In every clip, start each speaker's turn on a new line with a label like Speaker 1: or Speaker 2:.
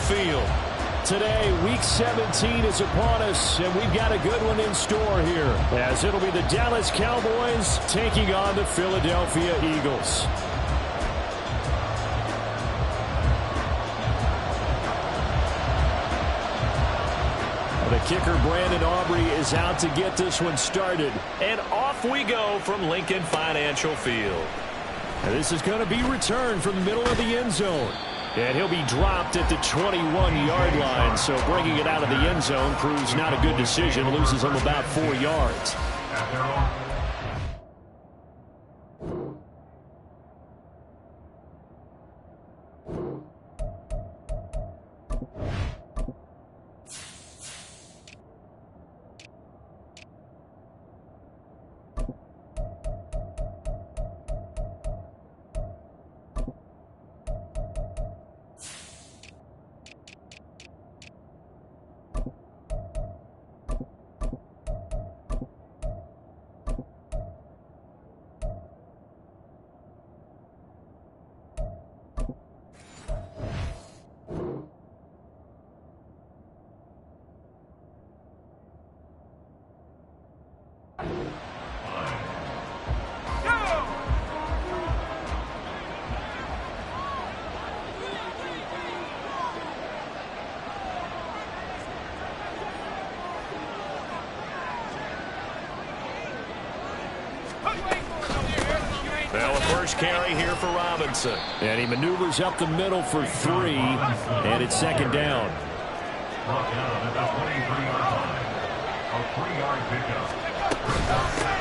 Speaker 1: field. Today, Week 17 is upon us, and we've got a good one in store here, as it'll be the Dallas Cowboys taking on the Philadelphia Eagles. The kicker, Brandon Aubrey, is out to get this one started. And off we go from Lincoln Financial Field. And this is going to be returned from the middle of the end zone. And he'll be dropped at the 21-yard line. So bringing it out of the end zone proves not a good decision. Loses him about 4 yards. Well, a first carry here for Robinson. And he maneuvers up the middle for 3, and it's second down.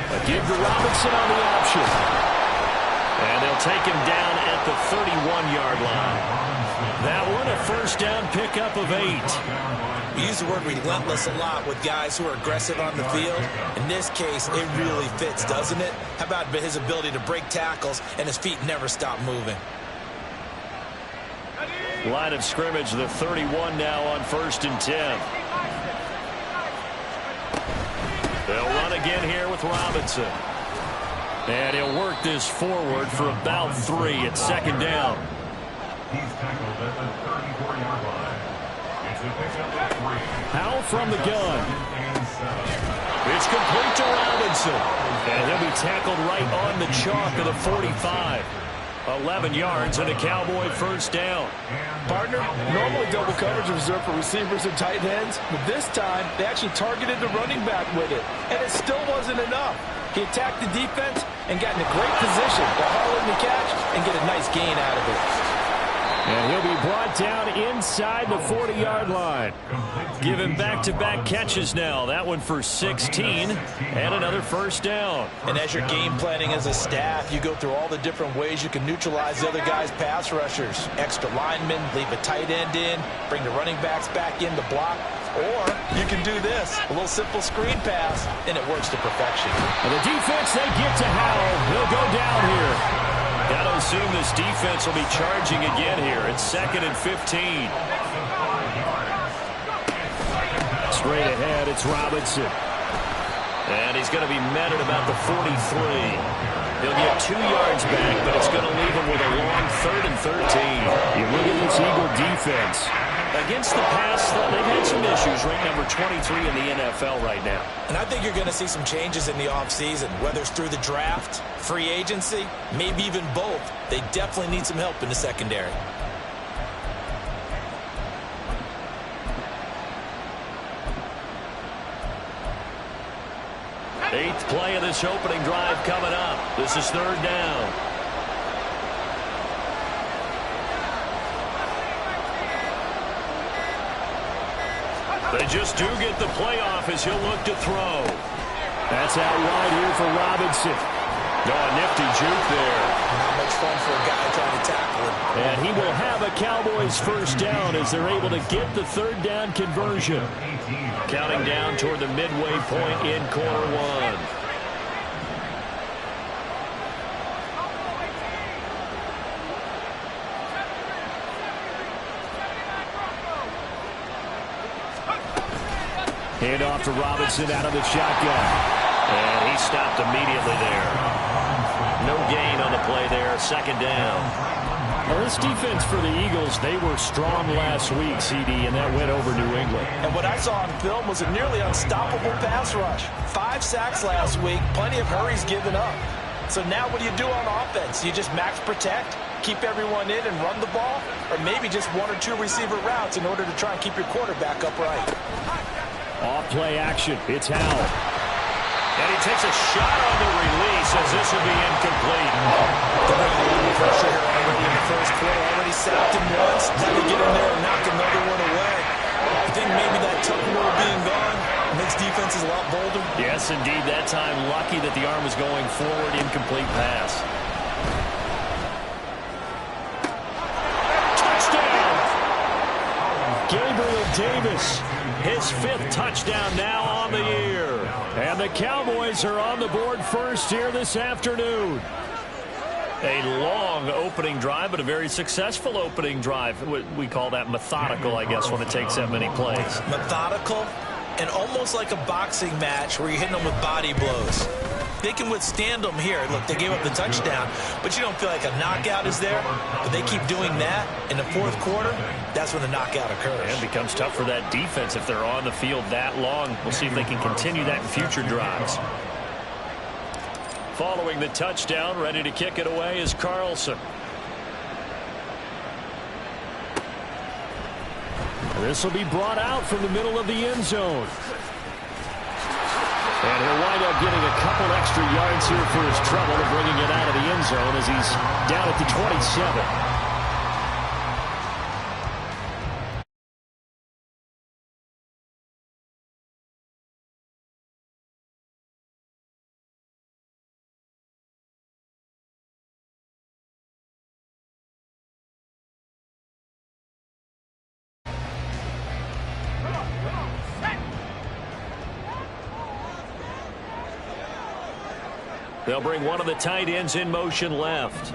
Speaker 1: A give to Robinson on the option. And they'll take him down at the 31-yard line. That one, a first down pickup of 8.
Speaker 2: We use the word relentless a lot with guys who are aggressive on the field. In this case, it really fits, doesn't it? How about his ability to break tackles and his feet never stop moving?
Speaker 1: Line of scrimmage, the 31 now on 1st and 10. They'll run again here with Robinson. And he'll work this forward for about 3 at second down.
Speaker 3: He's tackled at the 34-yard line. It's a pickup of 3.
Speaker 1: Howell from the gun. It's complete to Robinson. And he'll be tackled right on the chalk of the 45. 11 yards and a Cowboy first down.
Speaker 4: Partner, normally double coverage is reserved for receivers and tight ends, but this time they actually targeted the running back with it, and it still wasn't enough. He attacked the defense and got in a great position to haul in the catch and get a nice gain out of it.
Speaker 1: And he'll be brought down inside the 40-yard line. Give him back-to-back catches now. That one for 16 and another first down.
Speaker 2: And as you're game planning as a staff, you go through all the different ways you can neutralize the other guy's pass rushers. Extra linemen, leave a tight end in, bring the running backs back in to block. Or you can do this, a little simple screen pass, and it works to perfection.
Speaker 1: And the defense, they get to Howell. He'll go down here. Got to assume this defense will be charging again here. It's 2nd and 15. Straight ahead, it's Robinson. And he's going to be met at about the 43. He'll get 2 yards back, but it's going to leave him with a long 3rd and 13. You look at this Eagle defense. Against the pass, they've had some issues. Ranked number 23 in the NFL right now.
Speaker 2: And I think you're going to see some changes in the offseason, whether it's through the draft, free agency, maybe even both. They definitely need some help in the secondary.
Speaker 1: Eighth play of this opening drive coming up. This is 3rd down. They just do get the playoff as he'll look to throw. That's out wide here for Robinson. Oh, a nifty juke there.
Speaker 2: Not much fun for a guy trying to tackle him.
Speaker 1: And he will have a Cowboys first down as they're able to get the 3rd down conversion. Counting down toward the midway point in quarter 1. Hand off to Robinson out of the shotgun. And he stopped immediately there. No gain on the play there. Second down. Well, this defense for the Eagles, they were strong last week, CD, and that went over New England.
Speaker 2: And what I saw on film was a nearly unstoppable pass rush. 5 sacks last week, plenty of hurries given up. So now what do you do on offense? You just max protect, keep everyone in and run the ball, or maybe just 1 or 2 receiver routes in order to try and keep your quarterback upright.
Speaker 1: Off-play action. It's Howell. And he takes a shot on the release as this will be incomplete.
Speaker 2: They're bringing a little pressure here already in the first quarter. Already sacked him once. Now they get in there and knock another one away. I think maybe that tuck rule being gone makes defenses a lot bolder.
Speaker 1: Yes, indeed. That time, lucky that the arm was going forward. Incomplete pass. Touchdown! Gabriel Davis. His 5th touchdown now on the year. And the Cowboys are on the board first here this afternoon. A long opening drive, but a very successful opening drive. We call that methodical, I guess, when it takes that many plays.
Speaker 2: Methodical and almost like a boxing match where you're hitting them with body blows. They can withstand them here. Look, they gave up the touchdown, but you don't feel like a knockout is there. But they keep doing that in the 4th quarter. That's when the knockout occurs.
Speaker 1: And it becomes tough for that defense if they're on the field that long. We'll see if they can continue that in future drives. Following the touchdown, ready to kick it away is Carlson. This will be brought out from the middle of the end zone. And he'll wind up getting a couple extra yards here for his trouble and bringing it out of the end zone as he's down at the 27. They'll bring one of the tight ends in motion left.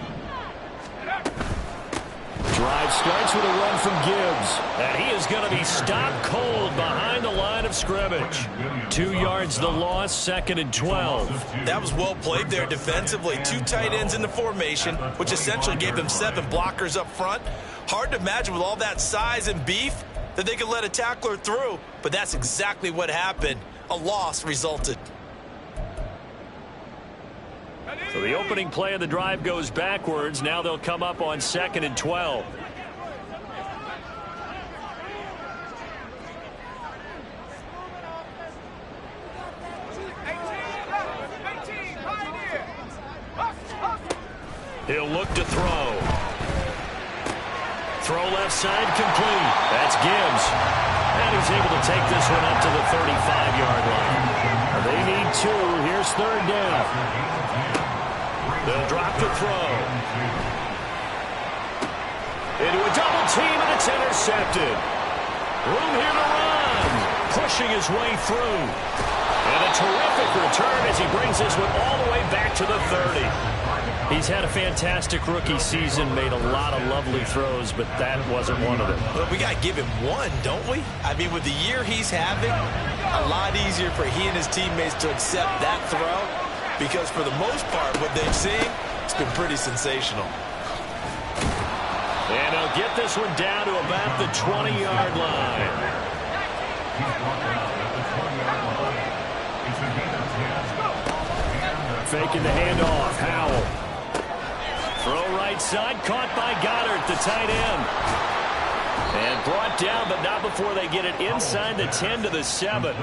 Speaker 1: Drive starts with a run from Gibbs. And he is going to be stopped cold behind the line of scrimmage. 2 yards the loss, 2nd and 12.
Speaker 2: That was well played there defensively. 2 tight ends in the formation, which essentially gave them 7 blockers up front. Hard to imagine with all that size and beef that they could let a tackler through. But that's exactly what happened. A loss resulted.
Speaker 1: So the opening play of the drive goes backwards. Now they'll come up on 2nd and 12. He'll look to throw. Throw left side complete. That's Gibbs. And he's able to take this one up to the 35-yard line. They need 2. Here's 3rd down. They'll drop the throw. Into a double team, and it's intercepted. Room here to run. Pushing his way through. And a terrific return as he brings this one all the way back to the 30. He's had a fantastic rookie season, made a lot of lovely throws, but that wasn't one of them.
Speaker 2: But we got to give him one, don't we? I mean, with the year he's having, a lot easier for he and his teammates to accept that throw. Because for the most part, what they've seen, it's been pretty sensational.
Speaker 1: And he'll get this one down to about the 20-yard line. Faking the handoff. Howell. Throw right side, caught by Goddard, the tight end. And brought down, but not before they get it inside the 10 to the 7.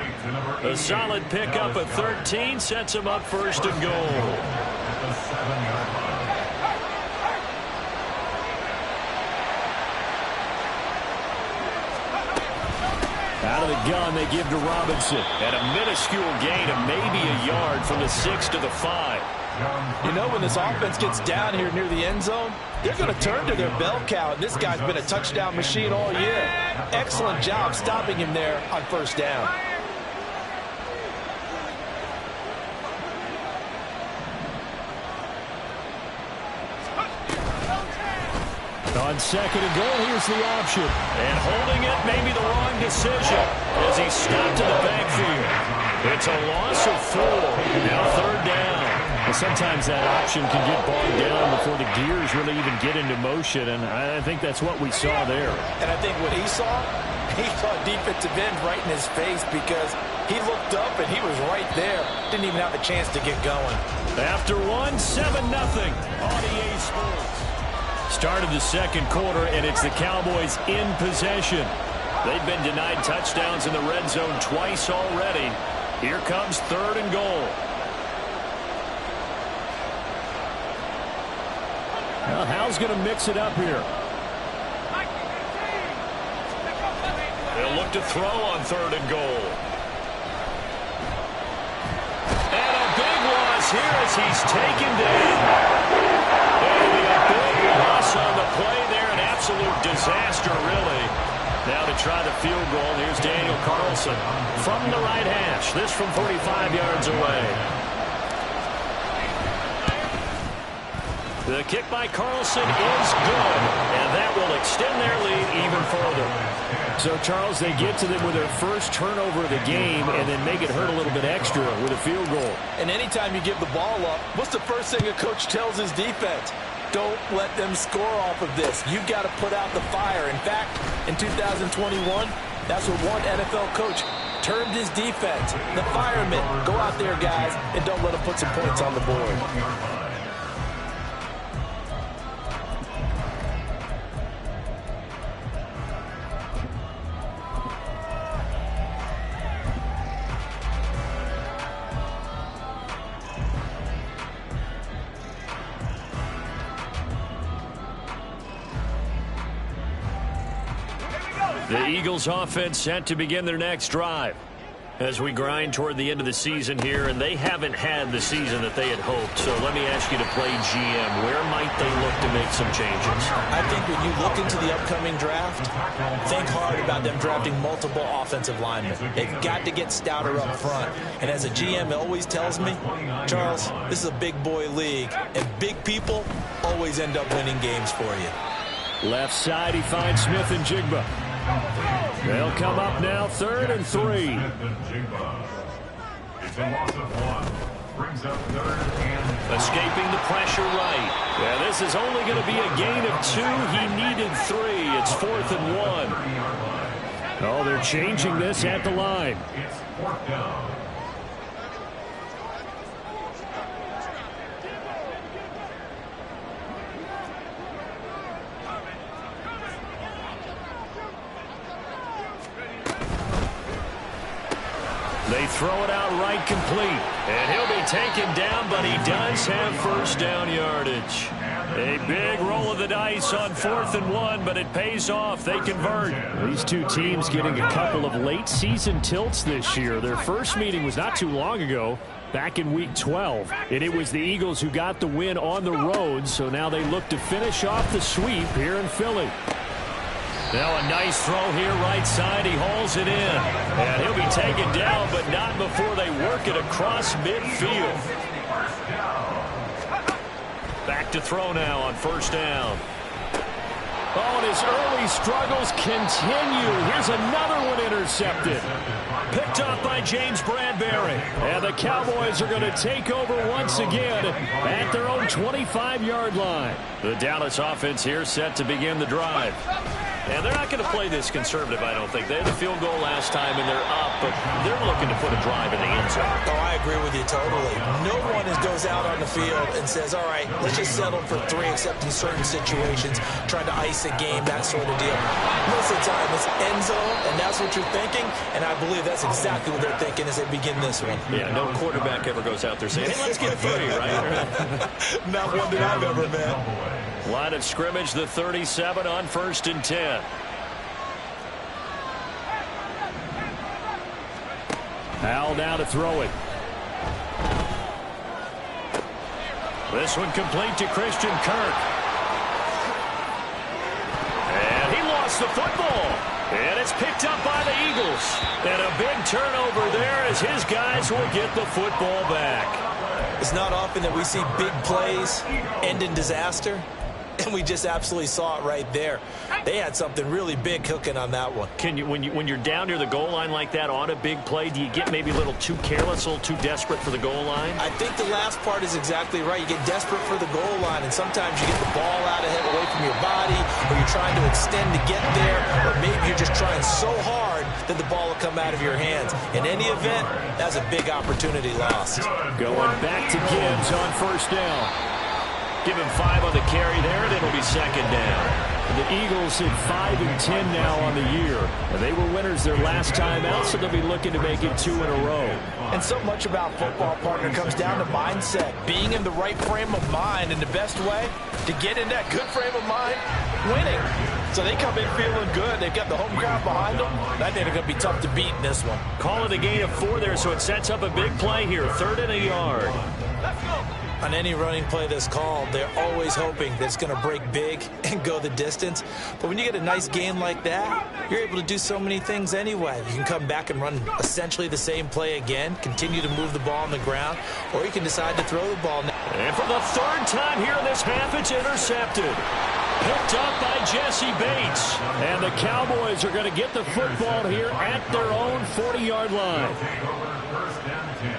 Speaker 1: A solid pickup at 13 sets them up 1st and goal. Out of the gun, they give to Robinson. And a minuscule gain of maybe a yard from the 6 to the 5.
Speaker 4: You know, when this offense gets down here near the end zone, they're going to turn to their bell cow, and this guy's been a touchdown machine all year. Excellent job stopping him there on 1st down.
Speaker 1: On 2nd and goal, here's the option. And holding it may be the wrong decision as he's stopped in the backfield. It's a loss of 4. Now 3rd down. Sometimes that option can get bogged down before the gears really even get into motion, and I think that's what we saw there.
Speaker 4: And I think what he saw defensive end right in his face because he looked up and he was right there. Didn't even have a chance to get going.
Speaker 1: After one, 7-0 on EA Sports. Started the second quarter, and it's the Cowboys in possession. They've been denied touchdowns in the red zone twice already. Here comes 3rd and goal. Well, Hal's going to mix it up here. They'll look to throw on 3rd and goal. And a big loss here as he's taken down. And a big loss on the play there. An absolute disaster, really. Now to try the field goal, here's Daniel Carlson from the right hash. This from 45 yards away. The kick by Carlson is good, and that will extend their lead even further. So, Charles, they get to them with their first turnover of the game and then make it hurt a little bit extra with a field goal.
Speaker 4: And anytime you give the ball up, what's the first thing a coach tells his defense? Don't let them score off of this. You've got to put out the fire. In fact, in 2021, that's what one NFL coach termed his defense. The firemen. Go out there, guys, and don't let them put some points on the board.
Speaker 1: The Eagles offense set to begin their next drive as we grind toward the end of the season here, and they haven't had the season that they had hoped. So let me ask you to play GM. Where might they look to make some changes?
Speaker 2: I think when you look into the upcoming draft, think hard about them drafting multiple offensive linemen. They've got to get stouter up front. And as a GM always tells me, Charles, this is a big boy league, and big people always end up winning games for you.
Speaker 1: Left side, he finds Smith and Jigba. They'll come up now, 3rd and 3.
Speaker 3: It's a loss of 1. Brings up 3rd and...
Speaker 1: Escaping the pressure right. Yeah, this is only going to be a gain of 2. He needed 3. It's 4th and 1. Oh, they're changing this at the line.
Speaker 3: It's 4th down.
Speaker 1: They throw it out right complete. And he'll be taken down, but he does have first down yardage. A big roll of the dice on 4th and 1, but it pays off. They convert. These two teams getting a couple of late season tilts this year. Their first meeting was not too long ago, back in week 12. And it was the Eagles who got the win on the road, so now they look to finish off the sweep here in Philly. Now a nice throw here right side. He hauls it in. And he'll be taken down, but not before they work it across midfield. Back to throw now on 1st down. Oh, and his early struggles continue. Here's another one intercepted. Picked up by James Bradbury. And the Cowboys are going to take over once again at their own 25-yard line. The Dallas offense here set to begin the drive. And they're not going to play this conservative, I don't think. They had the field goal last time, and they're up, but they're looking to put a drive in the end zone.
Speaker 2: Oh, I agree with you totally. No one goes out on the field and says, all right, let's just settle for 3, except in certain situations, trying to ice a game, that sort of deal. Most of the time, it's end zone, and that's what you're thinking, and I believe that's exactly what they're thinking as they begin this one.
Speaker 1: Yeah, no quarterback ever goes out there saying, hey, let's get 3, right?
Speaker 2: Not one that I've ever met.
Speaker 1: Line of scrimmage, the 37 on 1st and 10. Hal now to throw it. This one complete to Christian Kirk. And he lost the football. And it's picked up by the Eagles. And a big turnover there as his guys will get the football back.
Speaker 2: It's not often that we see big plays end in disaster. and we just absolutely saw it right there. They had something really big cooking on that one.
Speaker 1: Can you, when you're down near the goal line like that on a big play, do you get maybe a little too careless, a little too desperate for the goal line?
Speaker 2: I think the last part is exactly right. You get desperate for the goal line, and sometimes you get the ball out ahead away from your body, or you're trying to extend to get there, or maybe you're just trying so hard that the ball will come out of your hands. In any event, that's a big opportunity lost.
Speaker 1: Going back to Gibbs on first down. Give him 5 on the carry there, and it'll be second down. The Eagles hit 5 and 10 now on the year. They were winners their last time out, so they'll be looking to make it 2 in a row.
Speaker 2: And so much about football, partner, comes down to mindset. Being in the right frame of mind, and the best way to get in that good frame of mind, winning. So they come in feeling good. They've got the home crowd behind them. I think they're going to be tough to beat in this one.
Speaker 1: Call it a gain of 4 there, so it sets up a big play here. 3rd and a yard.
Speaker 2: Let's go. On any running play that's called, they're always hoping that it's going to break big and go the distance. But when you get a nice game like that, you're able to do so many things anyway. You can come back and run essentially the same play again, continue to move the ball on the ground, or you can decide to throw the ball.
Speaker 1: And for the 3rd time here in this half, it's intercepted. Picked up by Jesse Bates. And the Cowboys are going to get the football here at their own 40-yard line.
Speaker 3: Take over 1st and 10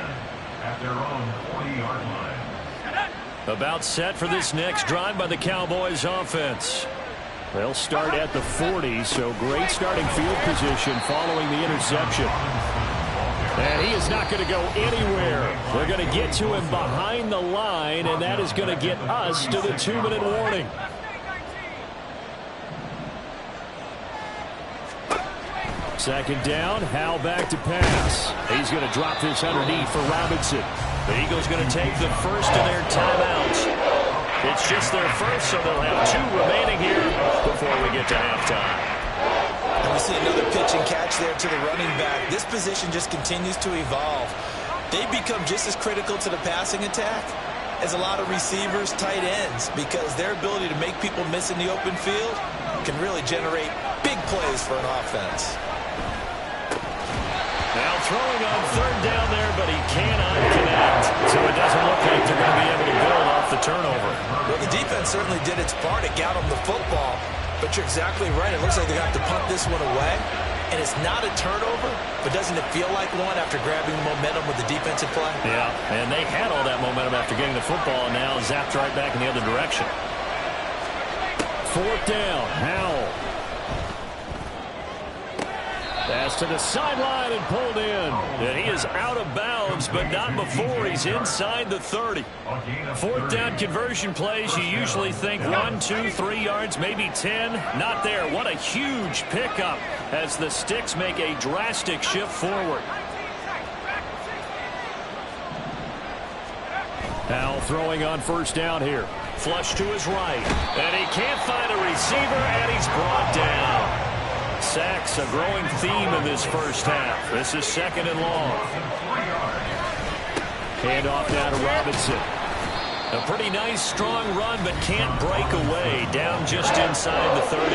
Speaker 3: at their own 40-yard line.
Speaker 1: About set for this next drive by the Cowboys offense. They'll start at the 40, so great starting field position following the interception. And he is not going to go anywhere. They're going to get to him behind the line, and that is going to get us to the 2-minute warning. Second down, Howell back to pass. He's going to drop this underneath for Robinson. The Eagles going to take the first of their timeouts. It's just their first, so they'll have 2 remaining here before we get to halftime.
Speaker 2: And we see another pitch and catch there to the running back. This position just continues to evolve. They become just as critical to the passing attack as a lot of receivers, tight ends, because their ability to make people miss in the open field can really generate big plays for an offense.
Speaker 1: Now throwing on 3rd down there, but he cannot connect. So it doesn't look like they're going to be able to build off the turnover.
Speaker 2: Well, the defense certainly did its part. It got them the football. But you're exactly right. It looks like they're going to have to punt this one away. And it's not a turnover, but doesn't it feel like one after grabbing the momentum with the defensive play?
Speaker 1: Yeah, and they had all that momentum after getting the football, and now zapped right back in the other direction. 4th down, Howell. Pass to the sideline and pulled in. And he is out of bounds, but not before he's inside the 30. 4th down conversion plays, you usually think 1, 2, 3 yards, maybe 10. Not there. What a huge pickup as the Sticks make a drastic shift forward. Howell throwing on 1st down here. Flush to his right. And he can't find a receiver, and he's brought down. Sacks, a growing theme in this first half. This is 2nd and long. Hand off now to Robinson. A pretty nice, strong run, but can't break away. Down just inside the 30.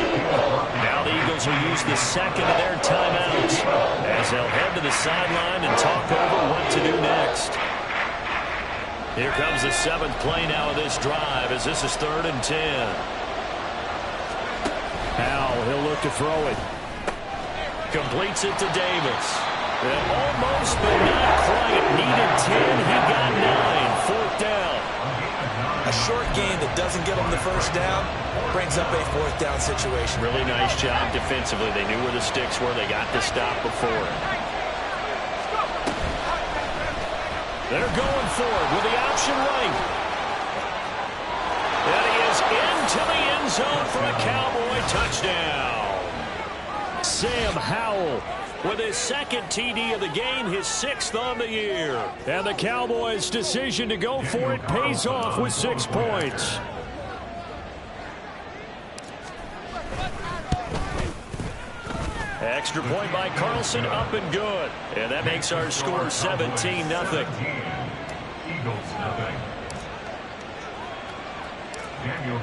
Speaker 1: Now the Eagles will use the 2nd of their timeouts as they'll head to the sideline and talk over what to do next. Here comes the 7th play now of this drive as this is 3rd and 10. Howell, he'll look to throw it. Completes it to Davis. And almost, but not quite. Needed 10. He got 9. 4th down.
Speaker 2: A short gain that doesn't get them the first down brings up a 4th down situation.
Speaker 1: Really nice job defensively. They knew where the Sticks were. They got the stop before. They're going for it with the option right. And he is into the end zone for a Cowboy touchdown. Sam Howell with his 2nd TD of the game, his 6th on the year. And the Cowboys' decision to go for it pays off with 6 points. Extra point by Carlson, up and good. And that makes our score 17-0.
Speaker 3: Eagles, nothing.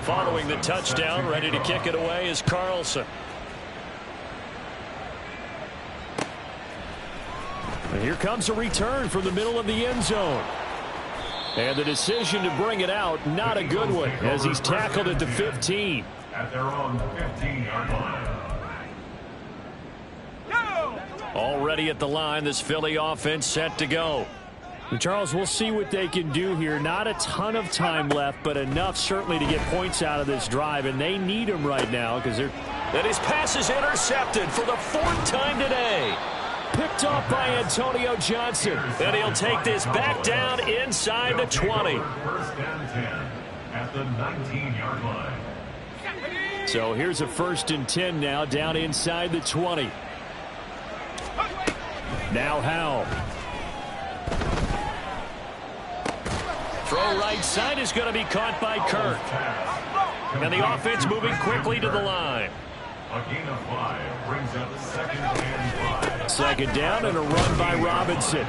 Speaker 1: Following the touchdown, ready to kick it away is Carlson. And here comes a return from the middle of the end zone. And the decision to bring it out, not a good one, as he's tackled at the 15.
Speaker 3: At their own 15-yard line.
Speaker 1: Already at the line, this Philly offense set to go. And Charles, we'll see what they can do here. Not a ton of time left, but enough certainly to get points out of this drive, and they need them right now because they're...
Speaker 2: And his pass is intercepted for the 4th time today.
Speaker 1: Picked off by Antonio Johnson.
Speaker 2: And he'll take this back down inside the 20.
Speaker 3: First and 10 at the 19-yard line.
Speaker 1: So here's a 1st and 10 now, down inside the 20. Now Howell. Throw right side is going to be caught by Kirk. And the offense moving quickly to the line.
Speaker 3: A gain of 5 brings up 2nd and 5.
Speaker 1: 2nd down and a run by Robinson.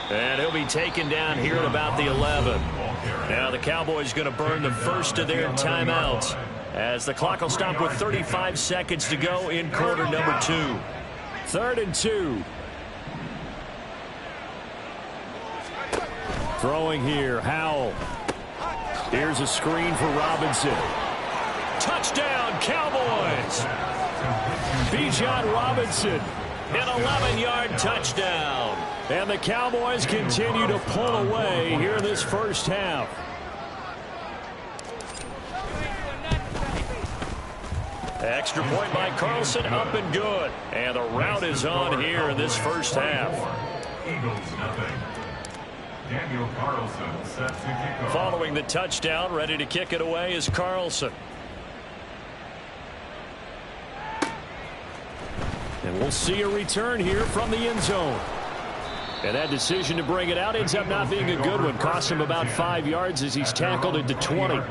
Speaker 1: And he'll be taken down here at about the 11. Now the Cowboys going to burn the first of their timeouts as the clock will stop with 35 seconds to go in quarter number 2. 3rd and 2. Throwing here, Howell. Here's a screen for Robinson. Touchdown, Cowboys! Bijan Robinson, an 11-yard touchdown. And the Cowboys continue to pull away here in this first half. Extra point by Carlson, up and good. And the route is on here in this first half.
Speaker 3: Eagles nothing. Daniel Carlson set to kick off.
Speaker 1: Following the touchdown, ready to kick it away is Carlson. And we'll see a return here from the end zone. And that decision to bring it out ends up not being a good one. Cost him about 5 yards as he's tackled at the 20.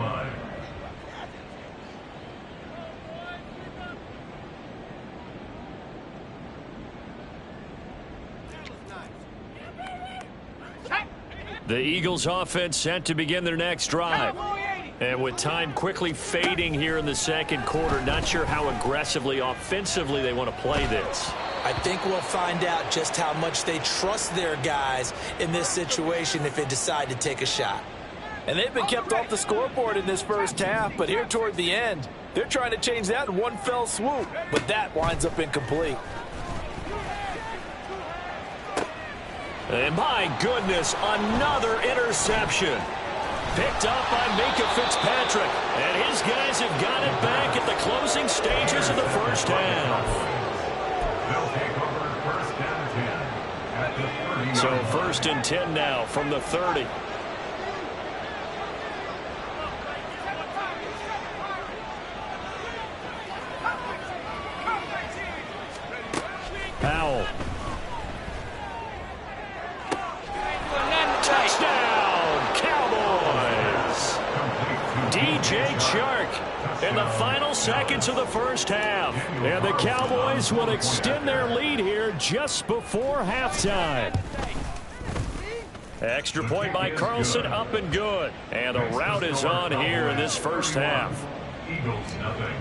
Speaker 1: The Eagles offense set to begin their next drive. And with time quickly fading here in the 2nd quarter, not sure how aggressively, offensively they want to play this.
Speaker 2: I think we'll find out just how much they trust their guys in this situation if they decide to take a shot.
Speaker 4: And they've been kept off the scoreboard in this first half, but here toward the end, they're trying to change that in one fell swoop, but that winds up incomplete.
Speaker 1: And my goodness, another interception. Picked up by Minkah Fitzpatrick. And his guys have got it back at the closing stages of the first half.
Speaker 3: They'll take over 1st and 10 at the 30.
Speaker 1: So 1st and 10 now from the 30. Powell. Touchdown, Cowboys! DJ Chark in the final seconds of the first half. And the Cowboys will extend their lead here just before halftime. Extra point by Carlson, up and good. And the route is on here in this first half.
Speaker 3: Eagles nothing.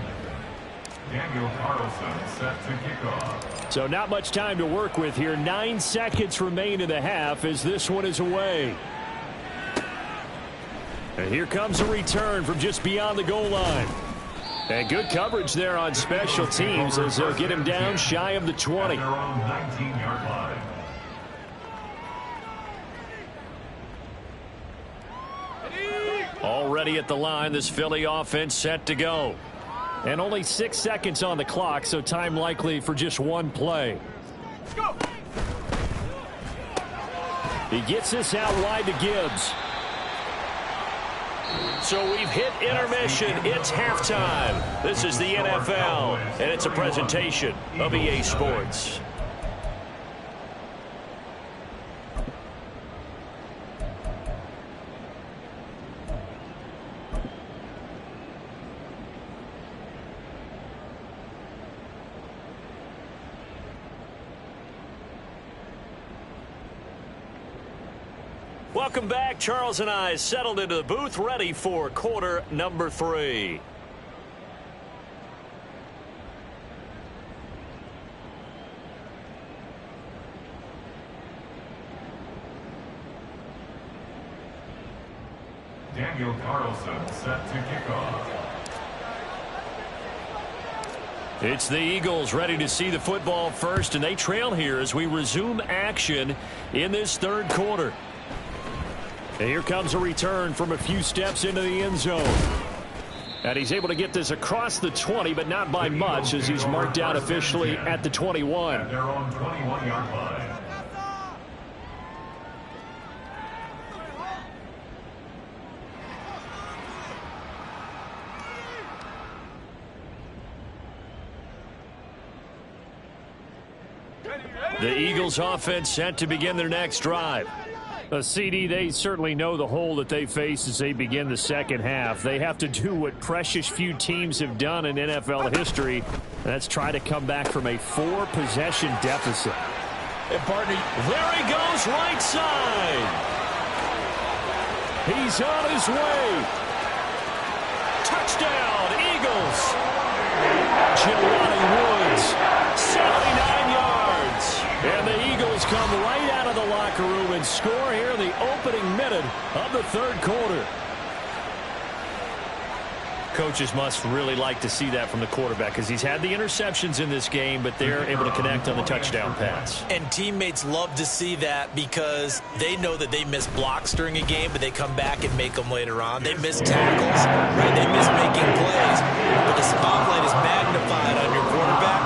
Speaker 3: Daniel Carlson set to kick off.
Speaker 1: So not much time to work with here. 9 seconds remain in the half as this one is away. And here comes a return from just beyond the goal line. And good coverage there on special teams as they'll get him down shy of the 20.
Speaker 3: At their own 19-yard line.
Speaker 1: Already at the line, this Philly offense set to go. And only 6 seconds on the clock, so time likely for just one play. He gets this out wide to Gibbs. So we've hit intermission. It's halftime. This is the NFL, and it's a presentation of EA Sports. Welcome back. Charles and I settled into the booth, ready for quarter number 3.
Speaker 3: Daniel Carlson set to kick off.
Speaker 1: It's the Eagles ready to see the football first, and they trail here as we resume action in this third quarter. And here comes a return from a few steps into the end zone. And he's able to get this across the 20, but not by much, as he's marked out officially at the 21.
Speaker 3: At their own 21-yard line.
Speaker 1: The Eagles offense set to begin their next drive. CD, they certainly know the hole that they face as they begin the second half. They have to do what precious few teams have done in NFL history. That's try to come back from a 4-possession deficit.
Speaker 2: And partner,
Speaker 1: there he goes, right side. He's on his way. Touchdown, Eagles. Jelani Woods, 79 yards. And the Eagles come right out of the locker room and score here in the opening minute of the third quarter. Coaches must really like to see that from the quarterback because he's had the interceptions in this game, but they're able to connect on the touchdown pass.
Speaker 2: And teammates love to see that because they know that they miss blocks during a game, but they come back and make them later on. They miss tackles, right? They miss making plays, but the spotlight is magnified on your quarterback.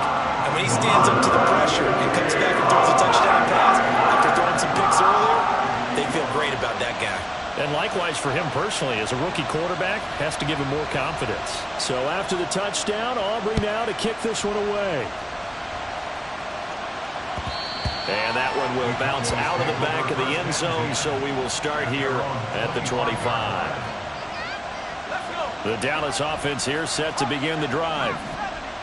Speaker 2: And when he stands up to the pressure and comes back and throws a touchdown pass after throwing some picks earlier, they feel great about that guy.
Speaker 1: And likewise for him personally, as a rookie quarterback, has to give him more confidence. So after the touchdown, Aubrey now to kick this one away. And that one will bounce out of the back of the end zone, so we will start here at the 25. The Dallas offense here set to begin the drive.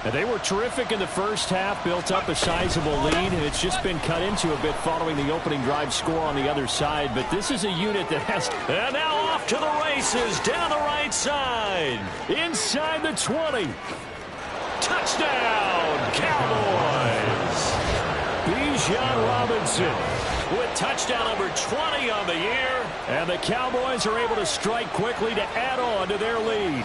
Speaker 1: And they were terrific in the first half, built up a sizable lead, and it's just been cut into a bit following the opening drive score on the other side. But this is a unit that has... And now off to the races, down the right side, inside the 20. Touchdown, Cowboys! Bijan Robinson with touchdown number 20 on the year. And the Cowboys are able to strike quickly to add on to their lead.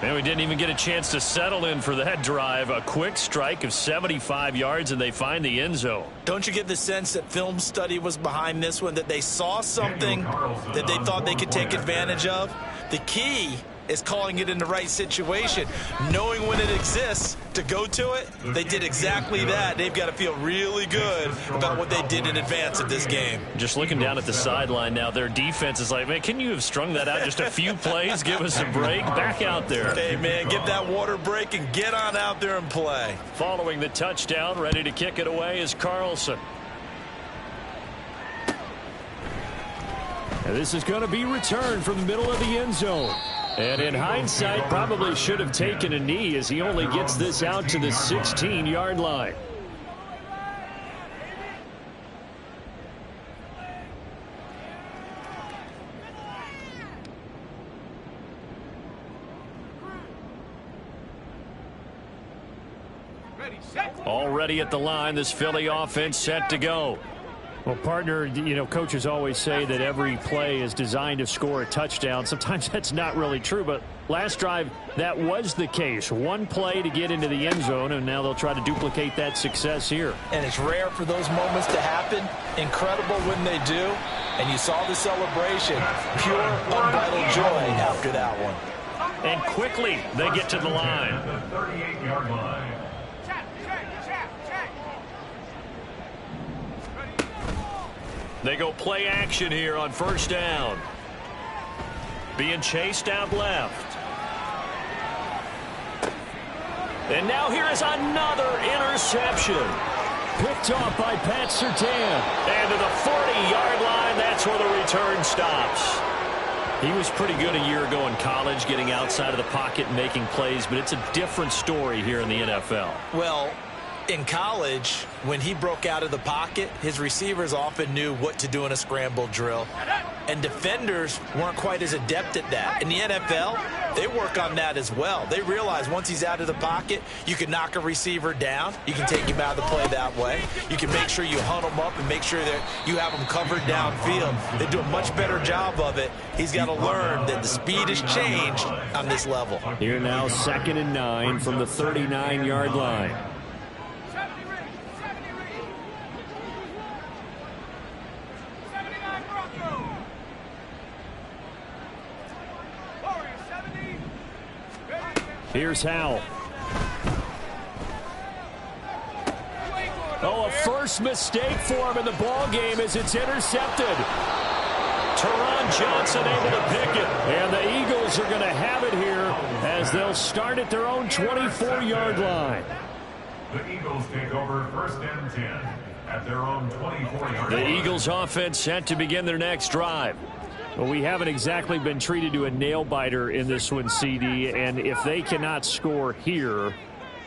Speaker 1: And we didn't even get a chance to settle in for that drive. A quick strike of 75 yards, and they find the end zone.
Speaker 2: Don't you get the sense that film study was behind this one, that they saw something that they thought they could take advantage of? The key is calling it in the right situation, knowing when it exists to go to it. They did exactly that. They've got to feel really good about what they did in advance of this game.
Speaker 1: Just looking down at the sideline now, their defense is like, man, can you have strung that out just a few plays? Give us a break. Back out there.
Speaker 2: Hey, man, give that water break and get on out there and play.
Speaker 1: Following the touchdown, ready to kick it away is Carlson. And this is going to be returned from the middle of the end zone. And in hindsight, probably should have taken a knee as he only gets this out to the 16-yard line. Already at the line, this Philly offense set to go. Well, partner, you know, coaches always say that every play is designed to score a touchdown. Sometimes that's not really true, but last drive, that was the case. One play to get into the end zone, and now they'll try to duplicate that success here.
Speaker 2: And it's rare for those moments to happen. Incredible when they do. And you saw the celebration. Pure, unbridled joy after that one.
Speaker 1: And quickly, they get to the line.
Speaker 3: At the 38-yard line.
Speaker 1: They go play action here on first down. Being chased out left. And now here is another interception. Picked off by Pat Surtain. And to the 40-yard line, that's where the return stops. He was pretty good a year ago in college, getting outside of the pocket and making plays, but it's a different story here in the NFL.
Speaker 2: Well, In college, when he broke out of the pocket, his receivers often knew what to do in a scramble drill. And defenders weren't quite as adept at that. In the NFL, they work on that as well. They realize once he's out of the pocket, you can knock a receiver down. You can take him out of the play that way. You can make sure you hunt him up and make sure that you have him covered downfield. They do a much better job of it. He's got to learn that the speed has changed on this level.
Speaker 1: Here now, 2nd and 9 from the 39-yard line. Here's Howell. Oh, a first mistake for him in the ball game as it's intercepted. Teron Johnson able to pick it. And the Eagles are going to have it here as they'll start at their own 24-yard line.
Speaker 3: The Eagles take over 1st and 10 at their own 24-yard line.
Speaker 1: The Eagles offense set to begin their next drive. Well, we haven't exactly been treated to a nail-biter in this one, CD, and if they cannot score here,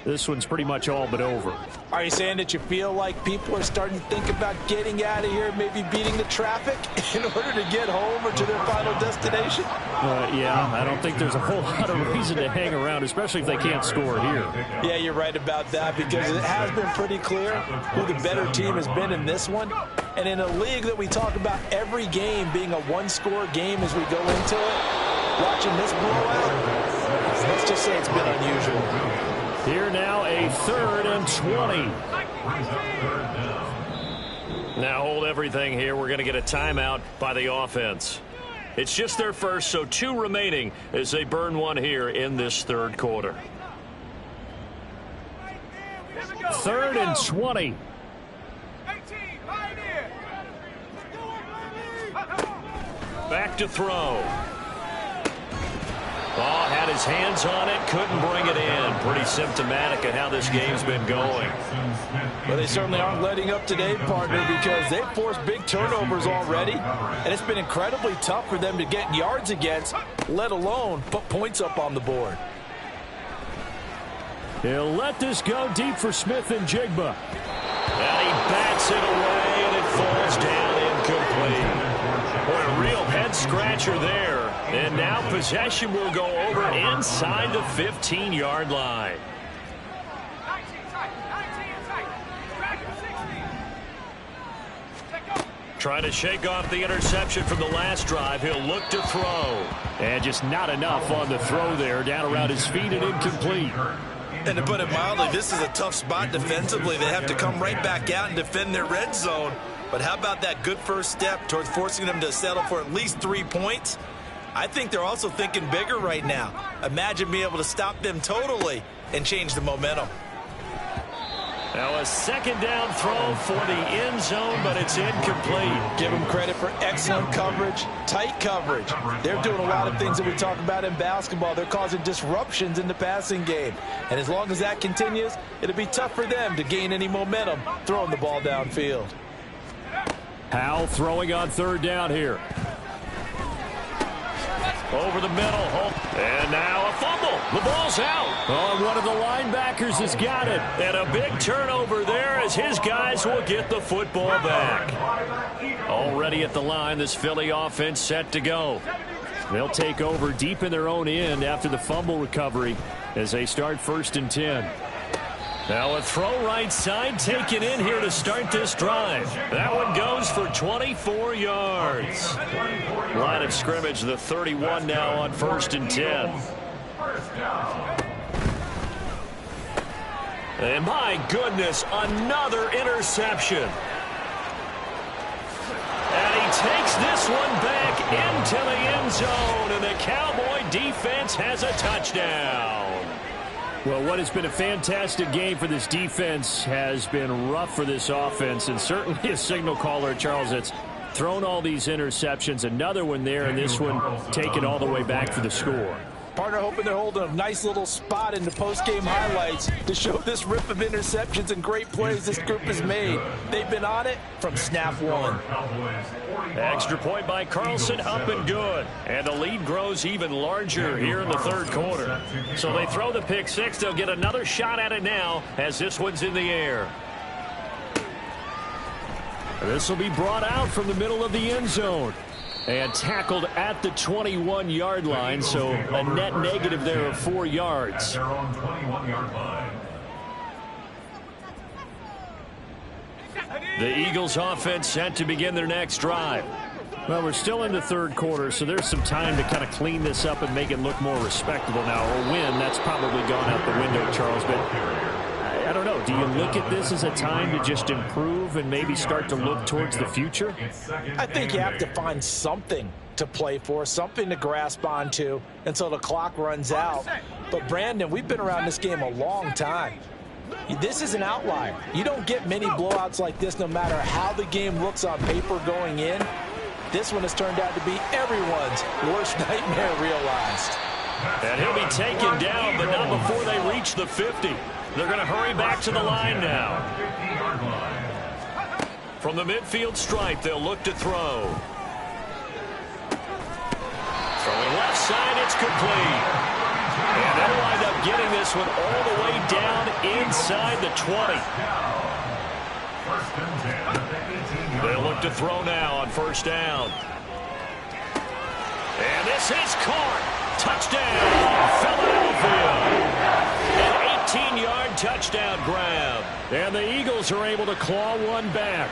Speaker 1: this one's pretty much all but over.
Speaker 2: Are you saying that you feel like people are starting to think about getting out of here, maybe beating the traffic in order to get home or to their final destination?
Speaker 1: Yeah, I don't think there's a whole lot of reason to hang around, especially if they can't score here.
Speaker 2: Yeah, you're right about that because it has been pretty clear who the better team has been in this one. And in a league that we talk about every game being a one-score game as we go into it, watching this blowout, let's just say it's been unusual.
Speaker 1: Here now, a 3rd and 20. Now hold everything here. We're going to get a timeout by the offense. It's just their first, so 2 remaining as they burn one here in this 3rd quarter. 3rd and 20. Back to throw. Oh, had his hands on it, couldn't bring it in. Pretty symptomatic of how this game's been going.
Speaker 4: Well, they certainly aren't letting up today, partner, because they've forced big turnovers already, and it's been incredibly tough for them to get yards against, let alone put points up on the board.
Speaker 1: He'll let this go deep for Smith and Jigba. And he bats it away, and it falls down incomplete. Boy, a real head-scratcher there. And now possession will go over inside the 15-yard line. Trying to shake off the interception from the last drive. He'll look to throw. And just not enough on the throw there. Down around his feet and incomplete.
Speaker 2: And to put it mildly, this is a tough spot defensively. They have to come right back out and defend their red zone. But how about that good first step towards forcing them to settle for at least 3 points? I think they're also thinking bigger right now. Imagine being able to stop them totally and change the momentum.
Speaker 1: Now a 2nd down throw for the end zone, but it's incomplete.
Speaker 4: Give them credit for excellent coverage, tight coverage. They're doing a lot of things that we talk about in basketball. They're causing disruptions in the passing game. And as long as that continues, it'll be tough for them to gain any momentum throwing the ball downfield.
Speaker 1: Howell throwing on 3rd down here. Over the middle. And now a fumble. The ball's out. Oh, one of the linebackers has got it. And a big turnover there as his guys will get the football back. Already at the line, this Philly offense set to go. They'll take over deep in their own end after the fumble recovery as they start 1st and 10. Now a throw right side taken in here to start this drive. That one goes for 24 yards. Line of scrimmage, the 31 now on 1st and 10. And my goodness, another interception. And he takes this one back into the end zone, and the Cowboy defense has a touchdown. Well, what has been a fantastic game for this defense has been rough for this offense, and certainly a signal caller, Charles, that's thrown all these interceptions. Another one there, and this one taken all the way back for the score.
Speaker 2: Partner hoping they're holding a nice little spot in the post-game highlights to show this rip of interceptions and great plays this group has made. They've been on it from snap one.
Speaker 1: Extra point by Carlson, up and good. And the lead grows even larger here in the third quarter. So they throw the pick six. They'll get another shot at it now as this one's in the air. This will be brought out from the middle of the end zone. And tackled at the 21-yard line, so a net negative there of 4 yards.
Speaker 3: Their own 21-yard line.
Speaker 1: The Eagles offense set to begin their next drive. Well, we're still in the third quarter, so there's some time to kind of clean this up and make it look more respectable now. Or win, that's probably gone out the window, Charles. But I don't know. Do you look at this as a time to just improve and maybe start to look towards the future?
Speaker 2: I think you have to find something to play for, something to grasp onto until the clock runs out. But, Brandon, we've been around this game a long time. This is an outlier. You don't get many blowouts like this no matter how the game looks on paper going in. This one has turned out to be everyone's worst nightmare realized.
Speaker 1: And he'll be taken down, but not before they reach the 50. They're going to hurry back to the line now. From the midfield stripe, they'll look to throw. Throwing left side, it's complete. And they'll wind up getting this one all the way down inside the 20. They'll look to throw now on first down. And this is caught. Touchdown, Philadelphia. An 18-yard touchdown grab. And the Eagles are able to claw one back.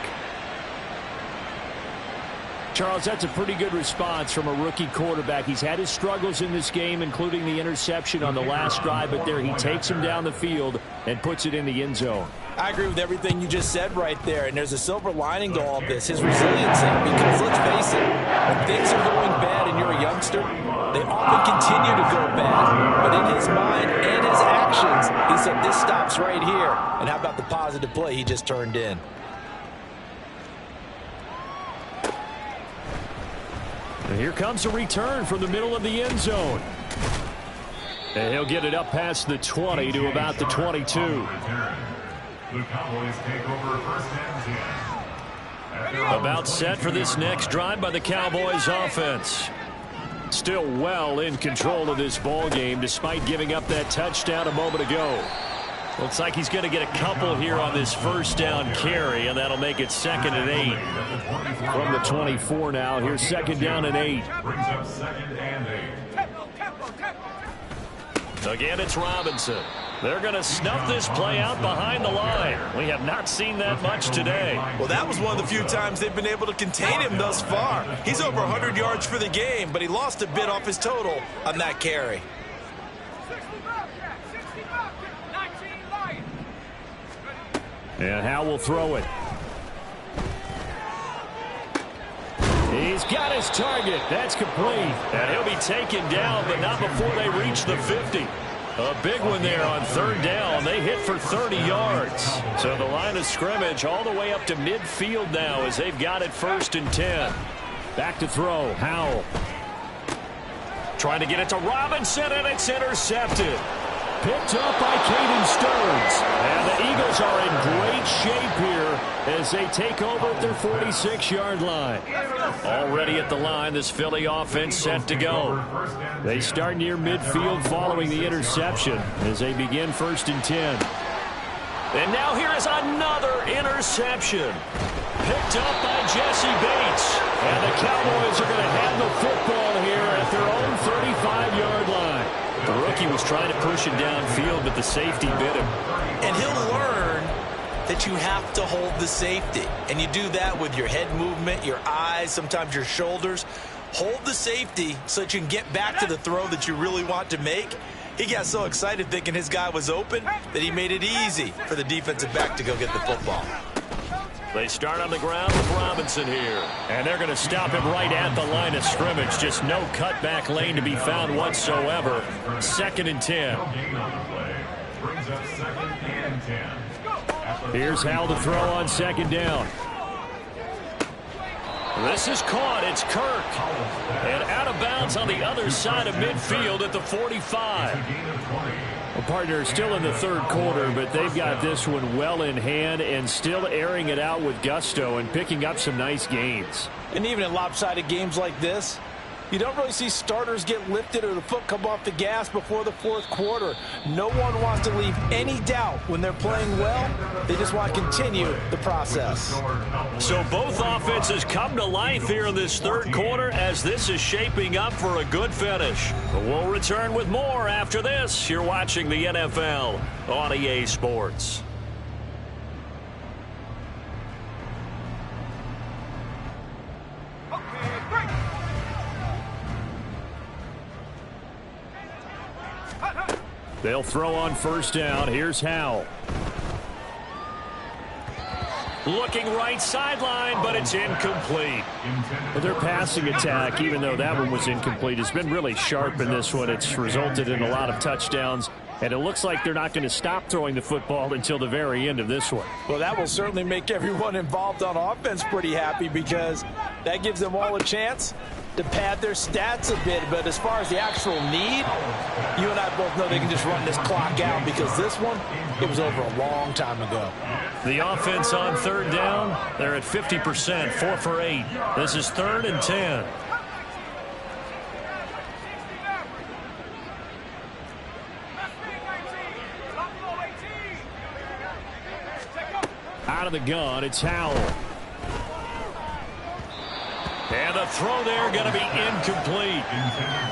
Speaker 1: Charles, that's a pretty good response from a rookie quarterback. He's had his struggles in this game, including the interception on the last drive, but there he takes him down the field and puts it in the end zone.
Speaker 2: I agree with everything you just said right there, and there's a silver lining to all of this, his resiliency, because let's face it, when things are going bad and you're a youngster, they often continue to go bad, but in his mind and his actions, he said this stops right here, and how about the positive play he just turned in?
Speaker 1: And here comes a return from the middle of the end zone. And he'll get it up past the 20 to about the 22.
Speaker 3: The Cowboys take over first and 10.
Speaker 1: About set for this next drive by the Cowboys offense. Still well in control of this ball game despite giving up that touchdown a moment ago. Looks like he's going to get a couple here on this first down carry, and that'll make it 2nd and 8. From the 24 now, here's 2nd down and 8.
Speaker 3: Brings up 2nd and 8.
Speaker 1: Again, it's Robinson. They're going to snuff this play out behind the line. We have not seen that much today.
Speaker 2: Well, that was one of the few times they've been able to contain him thus far. He's over 100 yards for the game, but he lost a bit off his total on that carry.
Speaker 1: And Howe will throw it. He's got his target. That's complete. And he'll be taken down, but not before they reach the 50. A big one there on 3rd down. They hit for 30 yards. So the line of scrimmage all the way up to midfield now as they've got it 1st and 10. Back to throw. Howell. Trying to get it to Robinson, and it's intercepted. Picked up by Caden Stearns. And the Eagles are in great shape here as they take over at their 46-yard line. Already at the line, this Philly offense set to go. They start near midfield following the interception as they begin 1st and 10. And now here is another interception. Picked up by Jesse Bates. And the Cowboys are going to have the football here at their own 35-yard line. The rookie was trying to push him downfield, but the safety bit him.
Speaker 2: And he'll learn that you have to hold the safety. And you do that with your head movement, your eyes, sometimes your shoulders. Hold the safety so that you can get back to the throw that you really want to make. He got so excited thinking his guy was open that he made it easy for the defensive back to go get the football.
Speaker 1: They start on the ground with Robinson here. And they're going to stop him right at the line of scrimmage. Just no cutback lane to be found whatsoever. 2nd and 10.
Speaker 3: Brings up 2nd and 10.
Speaker 1: Here's Howell to throw on 2nd down. This is caught. It's Kirk. And out of bounds on the other side of midfield at the 45. Well, partner, still in the third quarter, but they've got this one well in hand and still airing it out with gusto and picking up some nice gains.
Speaker 4: And even in lopsided games like this, you don't really see starters get lifted or the foot come off the gas before the fourth quarter. No one wants to leave any doubt when they're playing well. They just want to continue the process.
Speaker 1: So both offenses come to life here in this third quarter as this is shaping up for a good finish. But we'll return with more after this. You're watching the NFL on EA Sports. They'll throw on first down. Here's Howell. Looking right sideline, but it's incomplete. But their passing attack, even though that one was incomplete, has been really sharp in this one. It's resulted in a lot of touchdowns, and it looks like they're not going to stop throwing the football until the very end of this one.
Speaker 4: Well, that will certainly make everyone involved on offense pretty happy because that gives them all a chance to pad their stats a bit. But as far as the actual need, you and I both know they can just run this clock out because this one, it was over a long time ago.
Speaker 1: The offense on third down, they're at 50%, 4 for 8. This is 3rd and 10. Out of the gun, it's Howell. And the throw there going to be incomplete.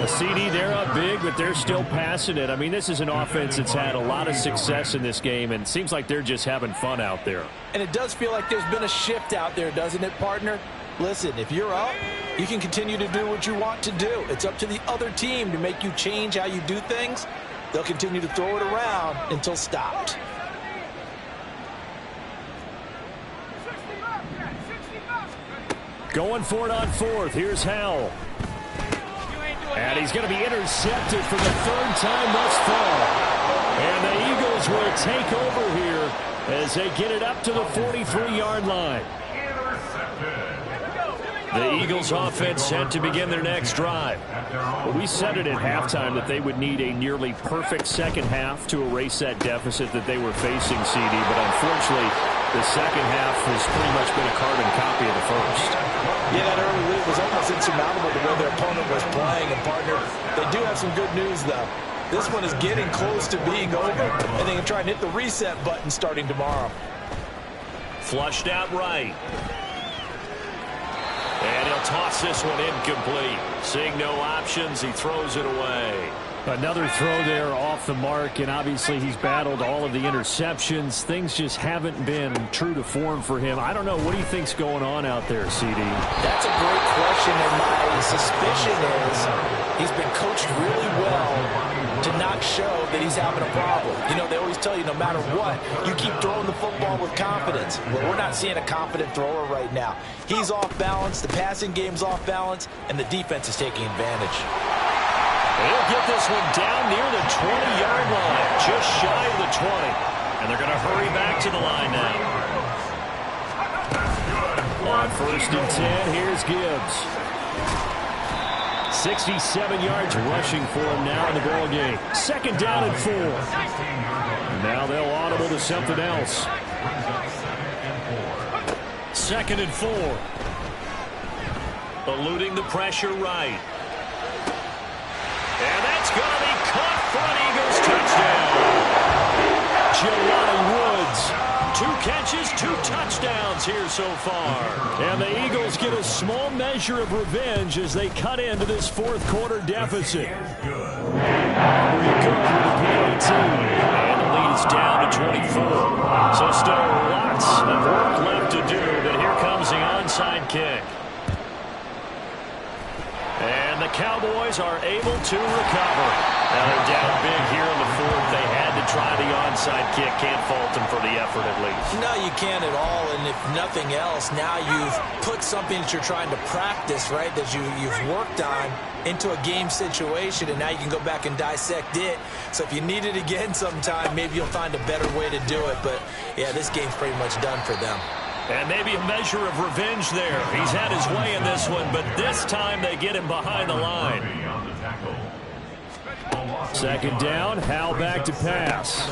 Speaker 1: A CD, they're up big, but they're still passing it. I mean, this is an offense that's had a lot of success in this game, and it seems like they're just having fun out there.
Speaker 4: And it does feel like there's been a shift out there, doesn't it, partner? Listen, if you're up, you can continue to do what you want to do. It's up to the other team to make you change how you do things. They'll continue to throw it around until stopped.
Speaker 1: Going for it on 4th. Here's Howell. And he's going to be intercepted for the 3rd time thus far. And the Eagles will take over here as they get it up to the 43-yard line. The Eagles offense set to begin their next drive. Well, we said it at halftime that they would need a nearly perfect second half to erase that deficit that they were facing, CD. But unfortunately, the second half has pretty much been a carbon copy of the first.
Speaker 4: Yeah, that early lead was almost insurmountable the way their opponent was playing. And, partner, they do have some good news, though. This one is getting close to being over, and they can try and hit the reset button starting tomorrow.
Speaker 1: Flushed out right. And he'll toss this one incomplete. Seeing no options, he throws it away. Another throw there off the mark, and obviously he's battled all of the interceptions. Things just haven't been true to form for him. I don't know. What do you think's going on out there, CD?
Speaker 4: That's a great question, and my suspicion is he's been coached really well to not show that he's having a problem. You know, they always tell you no matter what, you keep throwing the football with confidence. Well, we're not seeing a confident thrower right now. He's off balance, the passing game's off balance, and the defense is taking advantage.
Speaker 1: They'll get this one down near the 20-yard line, just shy of the 20. And they're going to hurry back to the line now. On 1st and 10, here's Gibbs. 67 yards rushing for him now in the ball game. 2nd down and 4. Now they'll audible to something else. 2nd and 4. Eluding the pressure right. And that's going to be caught for an Eagles touchdown. Jelani Woods, 2 catches, 2 touchdowns here so far. And the Eagles get a small measure of revenge as they cut into this 4th quarter deficit. Aubrey good with the PAT. And the lead is down to 24. So still lots of work left to do, but here comes the onside kick. And the Cowboys are able to recover. Now they're down big here in the 4th. They had to try the onside kick. Can't fault them for the effort at least.
Speaker 4: No, you can't at all. And if nothing else, now you've put something that you're trying to practice, right, that you've worked on into a game situation, and now you can go back and dissect it. So if you need it again sometime, maybe you'll find a better way to do it. But, yeah, this game's pretty much done for them.
Speaker 1: And maybe a measure of revenge there. He's had his way in this one, but this time they get him behind the line. Second down, Howell back to pass.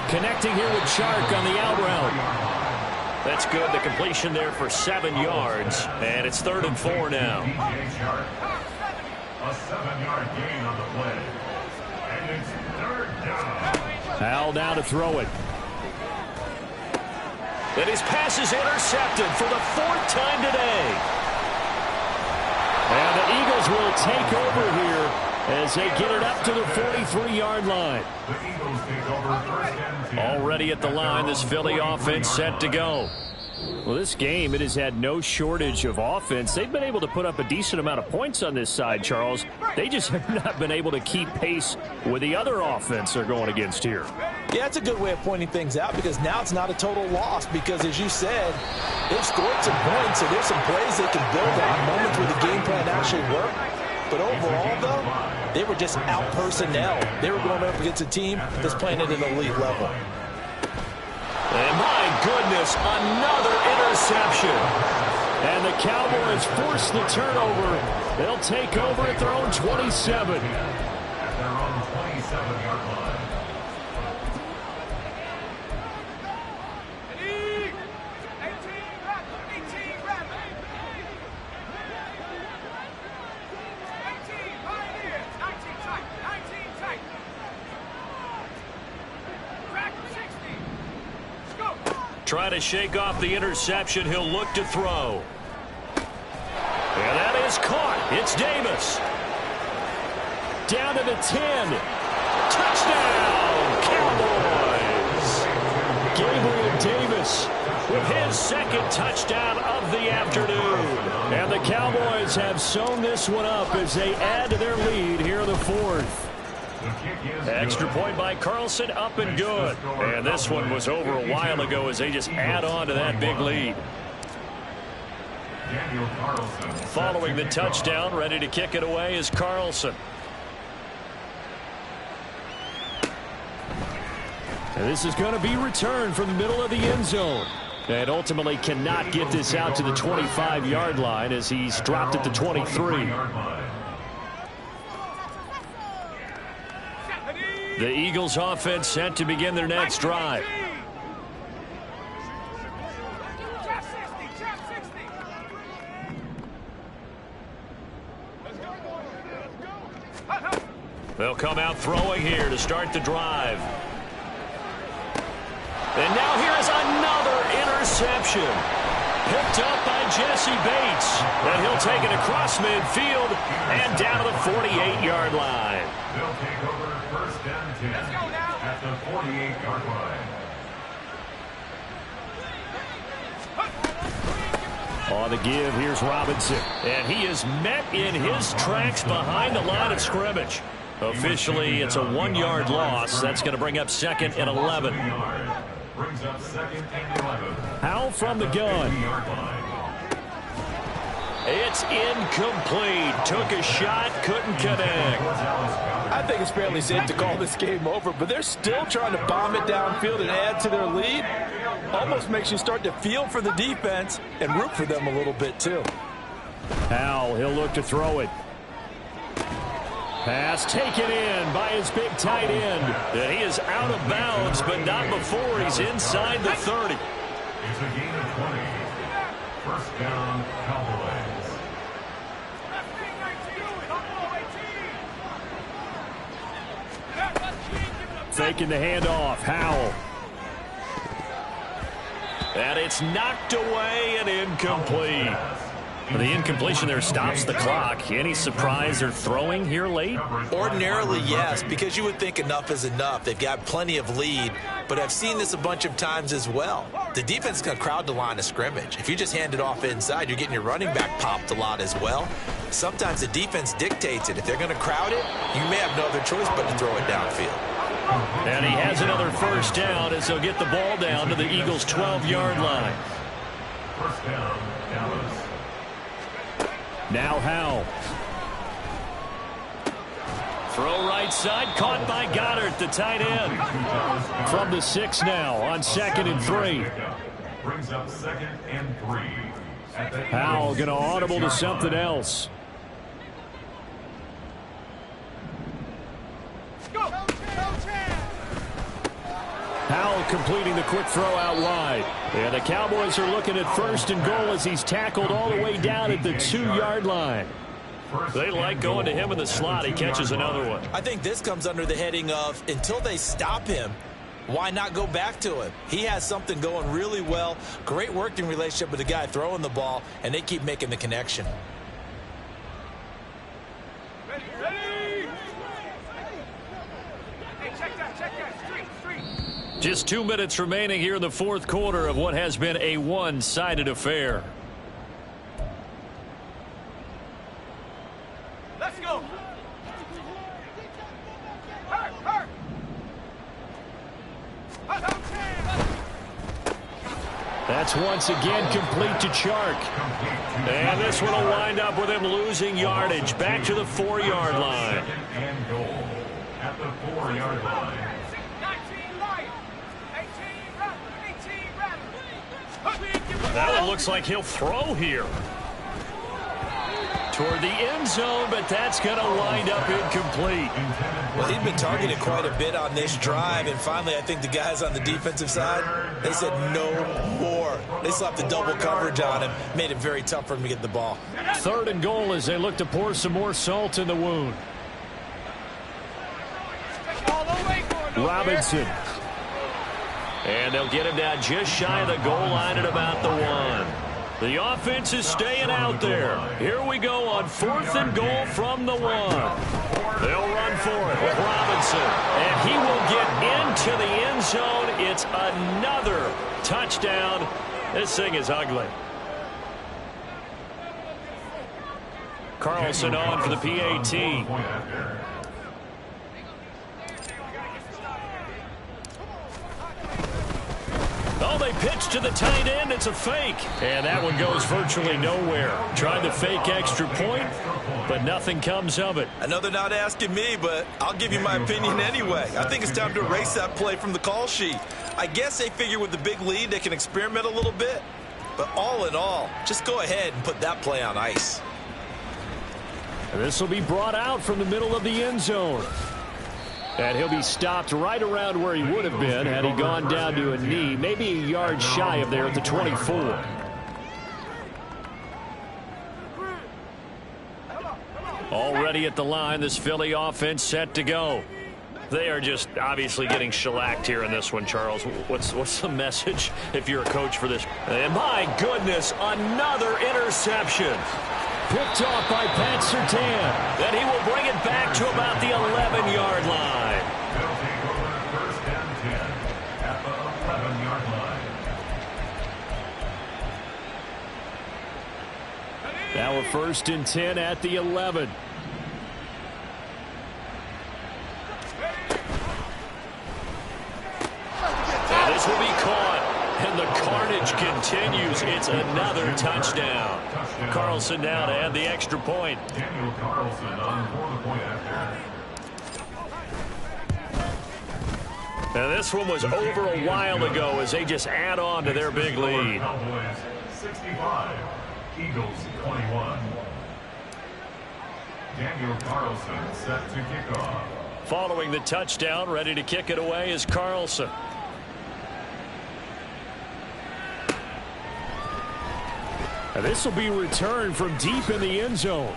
Speaker 1: Connecting here with Chark on the out route. That's good. The completion there for 7 yards. And it's 3rd and 4 now.
Speaker 3: A 7-yard gain on the play. And it's 3rd down.
Speaker 1: Howell now to throw it. And his pass is intercepted for the 4th time today. And the Eagles will take over here as they get it up to the 43-yard line.
Speaker 3: The Eagles take over 1st and 10.
Speaker 1: Already at the line, this Philly offense set to go. Well, this game, it has had no shortage of offense. They've been able to put up a decent amount of points on this side, Charles. They just have not been able to keep pace with the other offense they're going against here.
Speaker 2: Yeah, it's a good way of pointing things out because now it's not a total loss because, as you said, they've scored some points, so there's some plays they can build on, moments where the game plan actually worked. But overall, though, they were just out-personnel. They were going up against a team that's playing at an elite level.
Speaker 1: And my goodness, another interception. And the Cowboys force the turnover. They'll take over at their own 27.
Speaker 3: At their own 27-yard line.
Speaker 1: Try to shake off the interception. He'll look to throw. And that is caught. It's Davis. Down to the 10. Touchdown, Cowboys. Gabriel Davis with his 2nd touchdown of the afternoon. And the Cowboys have sewn this one up as they add to their lead here in the 4th. Extra point by Carlson, up and good. And this one was over a while ago as they just add on to that big lead. Following the touchdown, ready to kick it away is Carlson. And this is going to be returned from the middle of the end zone. And ultimately cannot get this out to the 25-yard line as he's dropped at the 23. The Eagles offense set to begin their next drive. They'll come out throwing here to start the drive. And now here's another interception. Picked up by Jesse Bates. And he'll take it across midfield and down to the 48-yard line.
Speaker 3: They'll take over 1st and 10 at the 48-yard line.
Speaker 1: On the give, here's Robinson. And he is met in his tracks behind the line of scrimmage. Officially, it's a 1-yard loss. That's going to bring up 2nd and 11.
Speaker 3: Brings up 2nd and 11.
Speaker 1: Howell from the gun. It's incomplete. Took a shot, couldn't connect.
Speaker 4: I think it's fairly safe to call this game over, but they're still trying to bomb it downfield and add to their lead. Almost makes you start to feel for the defense and root for them a little bit, too.
Speaker 1: Howell, he'll look to throw it. Pass taken in by his big tight end. And he is out of bounds, but not before he's inside the 30.
Speaker 3: It's a gain of 20. 1st down, Cowboys.
Speaker 1: Faking the handoff, Howell. And it's knocked away and incomplete. The incompletion there stops the clock. Any surprise they're throwing here late?
Speaker 2: Ordinarily, yes, because you would think enough is enough. They've got plenty of lead, but I've seen this a bunch of times as well. The defense is going to crowd the line of scrimmage. If you just hand it off inside, you're getting your running back popped a lot as well. Sometimes the defense dictates it. If they're going to crowd it, you may have no other choice but to throw it downfield.
Speaker 1: And he has another 1st down as they'll get the ball down to the Eagles' 12-yard line.
Speaker 3: 1st down, Dallas.
Speaker 1: Now Howell. Throw right side, caught by Goddard, the tight end. From the 6 now on 2nd and 3.
Speaker 3: brings up 2nd and 3.
Speaker 1: Howell going to audible to something else. Howell completing the quick throw out wide. And the Cowboys are looking at 1st and goal as he's tackled all the way down at the 2-yard line. They like going to him in the slot. He catches another one.
Speaker 2: I think this comes under the heading of until they stop him, why not go back to him? He has something going really well. Great working relationship with the guy throwing the ball, and they keep making the connection.
Speaker 5: Ready. Hey, check that. Street.
Speaker 1: Just 2 minutes remaining here in the 4th quarter of what has been a one-sided affair.
Speaker 5: Let's go. Hurt.
Speaker 1: That's once again complete to Chark. And this one will wind up with him losing yardage. Back to the 4-yard line.
Speaker 3: 2nd and goal at the 4-yard line.
Speaker 5: 19 Lions. 18 Rattler.
Speaker 1: That one looks like he'll throw here. Toward the end zone, but that's going to wind up incomplete.
Speaker 2: Well, he'd been targeted quite a bit on this drive, and finally I think the guys on the defensive side, they said no more. They slapped the double coverage on him, made it very tough for him to get the ball.
Speaker 1: 3rd and goal as they look to pour some more salt in the wound. Robinson. And they'll get him down just shy of the goal line at about the 1. The offense is staying out there. Here we go on 4th and goal from the 1. They'll run for it with Robinson. And he will get into the end zone. It's another touchdown. This thing is ugly. Carlson on for the PAT. Oh, they pitch to the tight end. It's a fake. And that one goes virtually nowhere. Tried to fake extra point, but nothing comes of it.
Speaker 2: I know they're not asking me, but I'll give you my opinion anyway. I think it's time to erase that play from the call sheet. I guess they figure with the big lead they can experiment a little bit. But all in all, just go ahead and put that play on ice.
Speaker 1: And this will be brought out from the middle of the end zone. And he'll be stopped right around where he would have been had he gone down to a knee, maybe a yard shy of there at the 24. Already at the line, this Philly offense set to go. They are just obviously getting shellacked here in this one, Charles. What's the message if you're a coach for this? And my goodness, another interception. Picked off by Pat Surtain. Then he will bring it back to about the 11-yard line.
Speaker 3: They'll take over 1st and 10 at the 11-yard line.
Speaker 1: Now we're 1st and 10 at the 11. And this will be caught. And the carnage continues. It's another touchdown. Carlson down to add the extra point.
Speaker 3: Daniel Carlson on for the point after.
Speaker 1: Now this one was over a while ago as they just add on to their big lead.
Speaker 3: Cowboys 65, Eagles 21. Daniel Carlson set to kick off.
Speaker 1: Following the touchdown, ready to kick it away is Carlson. And this will be returned from deep in the end zone.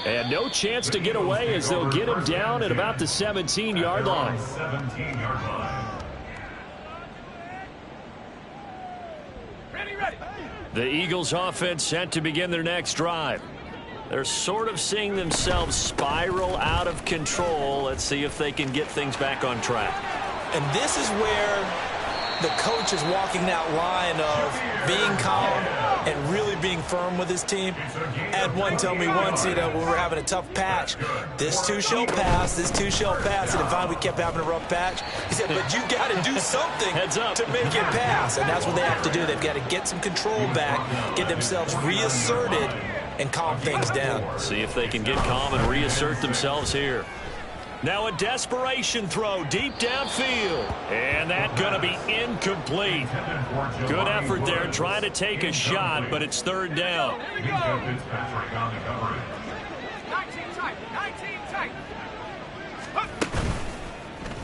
Speaker 1: And no chance to get away as they'll get him down at about the 17-yard line.
Speaker 3: 17-yard line.
Speaker 5: Ready.
Speaker 1: The Eagles offense set to begin their next drive. They're sort of seeing themselves spiral out of control. Let's see if they can get things back on track.
Speaker 2: And this is where the coach is walking that line of being calm and really being firm with his team. Had one tell me once, when we were having a tough patch, this too shall pass, this too shall pass. And finally we kept having a rough patch. He said, but you got to do something to make it pass. And that's what they have to do. They've got to get some control back, get themselves reasserted, and calm things down.
Speaker 1: See if they can get calm and reassert themselves here. Now a desperation throw deep downfield. And that's going to be incomplete. Good effort there trying to take a shot, but it's third down.
Speaker 5: Here we go. 19 tight. 19 tight.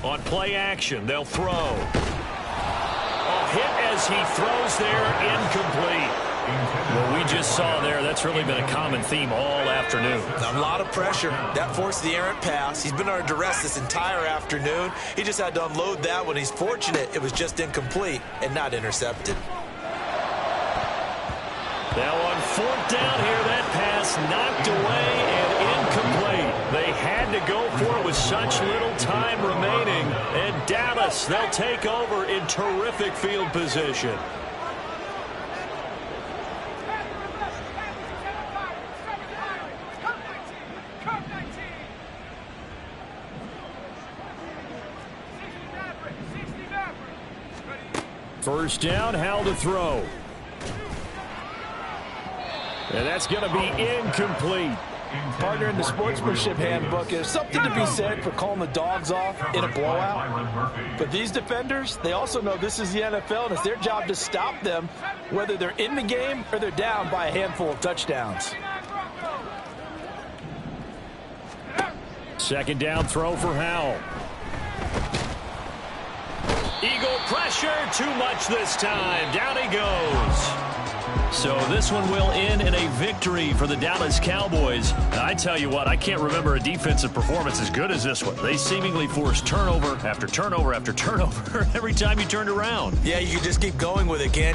Speaker 1: On play action, they'll throw. A hit as he throws there, incomplete. What we just saw there, that's really been a common theme all afternoon.
Speaker 2: A lot of pressure. That forced the errant pass. He's been under duress this entire afternoon. He just had to unload that one. He's fortunate it was just incomplete and not intercepted.
Speaker 1: Now on fourth down here, that pass knocked away and incomplete. They had to go for it with such little time remaining. And Dallas, they'll take over in terrific field position. First down, Howell to throw. And that's going to be incomplete.
Speaker 4: Partner, in the sportsmanship handbook, there's something to be said for calling the dogs off in a blowout. But these defenders, they also know this is the NFL, and it's their job to stop them, whether they're in the game or they're down by a handful of touchdowns.
Speaker 1: Second down throw for Howell. Eagle pressure, too much this time. Down he goes. So this one will end in a victory for the Dallas Cowboys. And I tell you what, I can't remember a defensive performance as good as this one. They seemingly forced turnover after turnover after turnover every time you turned around.
Speaker 2: Yeah, you can just keep going with it, can't you?